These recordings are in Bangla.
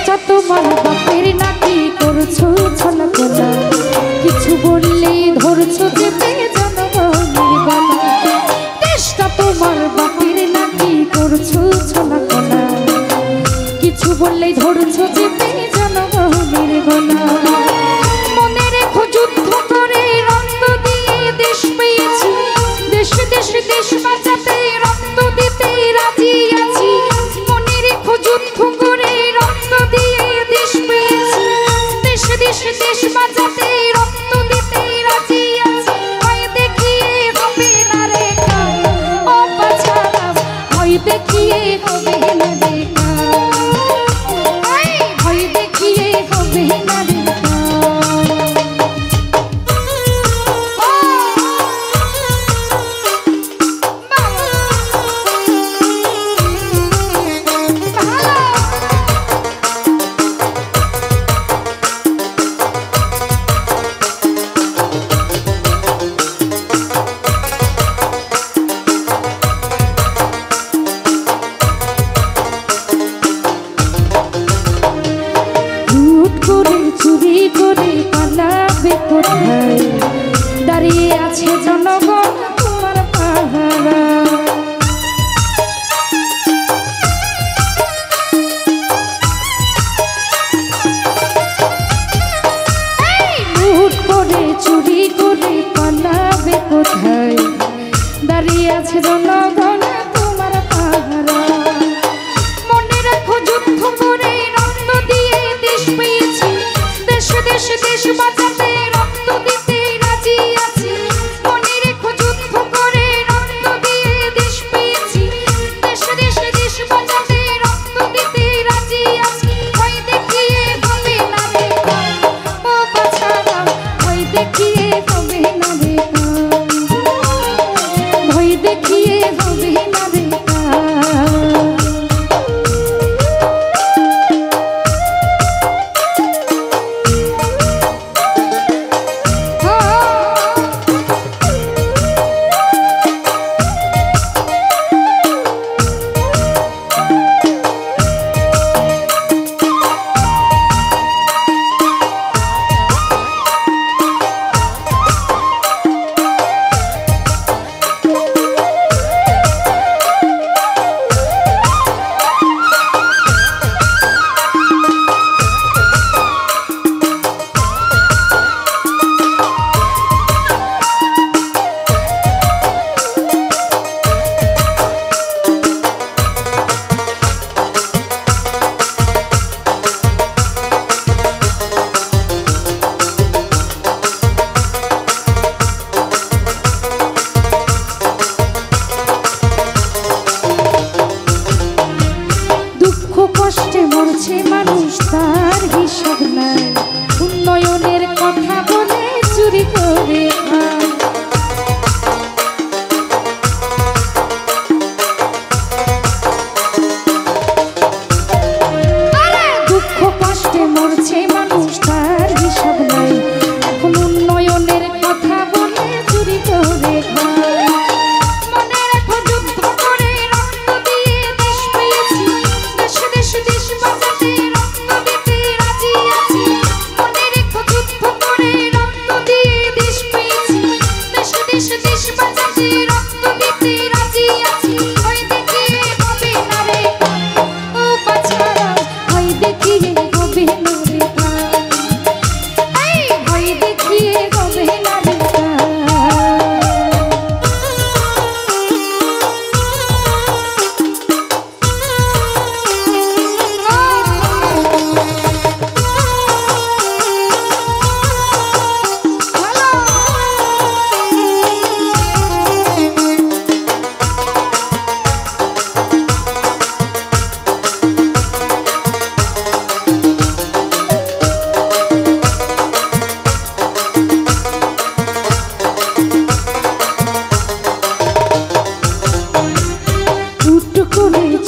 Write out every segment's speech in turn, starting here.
দেশটা তোমার বাপের নাকি করছো ছলা কলা কিছু বললেই ধরছো চেপে জনগণের গলা দেশটা তোমার বাপের নাকি করছো ছলা কলা কিছু বললেই ধরছো চেপে জনগণের গলা মনে রেখো যুদ্ধ করে রক্ত দিয়ে দেশ পেয়েছি দেশ দেশ দেশ বাঁচাতে রক্ত দিতে রাজি আছি মনে রেখো যুদ্ধ করে রক্ত দিয়ে দেশ পেয়েছি দেশ দেশ দেশ বাঁচাতে রক্ত দিতে রাজি আছি ভয় দেখিয়ে হবে না রে ও বাছারা ভয় দেখিয়ে হবে না রে ভয় দেখিয়ে হবে না রে চুরি করে পালাবে কোথায় দাঁড়িয়ে আছে জনগণ তোমার পাহারা লুট করে চুরি করে পালাবে কোথায় দাঁড়িয়ে আছে জনগণ তোমার পাহারা মনে রাখো যুদ্ধ করে রক্ত দিয়ে দেশ পেয়েছি দেশ দেশ দেশ বাঁচাতে রক্ত দিতে রাজি আছি মনে রেখো যুদ্ধ করে রক্ত দিয়ে দেশ পেয়েছি দেশ দেশ দেশ বাঁচাতে রক্ত দিতে রাজি আছি ভয় দেখিয়ে হবে না রে ও বাছারা ভয় দেখিয়ে হবে না রে ভয় দেখিয়ে হবে না রে কষ্টে মরছে মানুষ তার হিসাব নাই উন্নয়নের কথা বলে চুরি করে দুঃখ কষ্টে মরছে মানুষ তার হিসাব নাই এখন উন্নয়নের কথা বলে চুরি করে মনে রাখো যুদ্ধ করে রক্ত দিয়ে দেশ পেয়েছি দেশ দেশ বাঁচাতে রক্ত দিতে রাজি আছি মনে রেখো যুদ্ধ করে রক্ত দিয়ে দেশ পেয়েছি দেশ দেশ দেশ বাঁচাতে রক্ত দিতে রাজি আছি ভয় দেখিয়ে হবে না রে ও বাছারা ভয় দেখিয়ে হবে না রে ভয় দেখিয়ে হবে না রে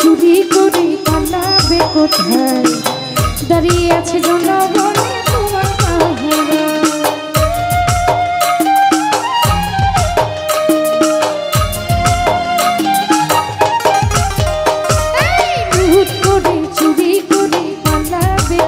চুরি করে পালাবে কোথায় দাঁড়িয়ে আছে জনগণ তোমার পাহারা লুট করে চুরি করে পালাবে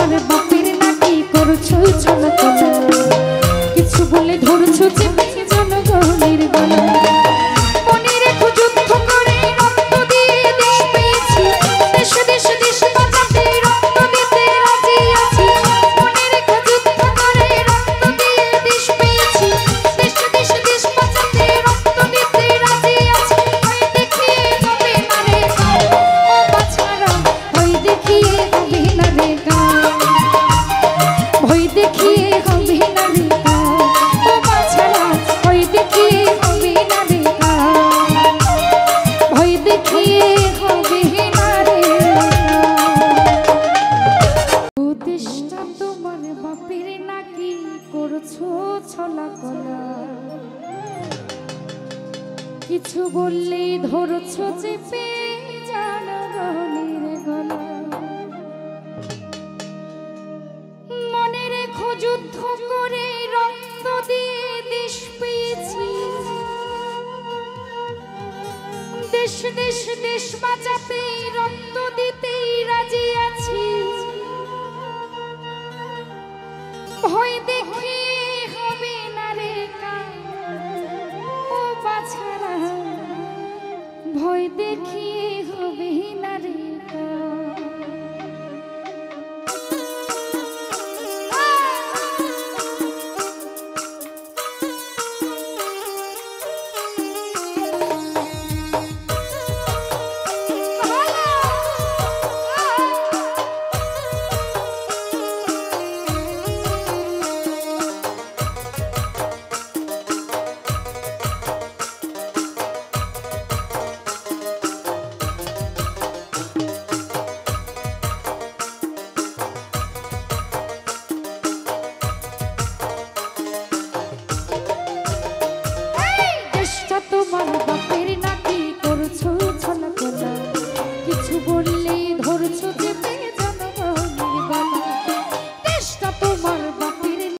তোমার বাপের নাকি করছো ছলছল কিছু বলে ধরছো চেপে জনগণের গলা মনে রেখো যুদ্ধ করে রক্ত দিয়ে দেশ পেয়েছি দেশ দেশ দেশ বাঁচাতে রক্ত দিতে রাজি আছি মনে রেখো যুদ্ধ করে রক্ত দিয়ে দেশ পেয়েছি দেশ দেশ দেশ বাঁচাতে রক্ত দিতে রাজি আছি ওই দেখিয়ে হবে না রে গাও ও বাছারা ওই দেখিয়ে হবে না রে গাও ওই দেখিয়ে হবে না রে গাও ও বাছারা ওই দেখিয়ে হবে না রে গাও ওই দেখিয়ে হবে না রে উদ্দেশ্যটা তোমার বাপের নাকি করছো ছলা কলা কিছু বললেই ধরছো চেপে জনগণের গলা মনে রেখো যুদ্ধ করে রক্ত দিয়ে দেশ পেয়েছি দেশ দেশ দেশ বাঁচাতে রক্ত দিতেই রাজি আছি ভয় দেখিয়ে হবে না রে ও বাছারা ভয় দেখিয়ে হবে না রে তোমার বাপের নাকি করছো ছলছল কিছু বললেই ধরছো চেপে জনগণের গলা দেশটা তোমার বাপ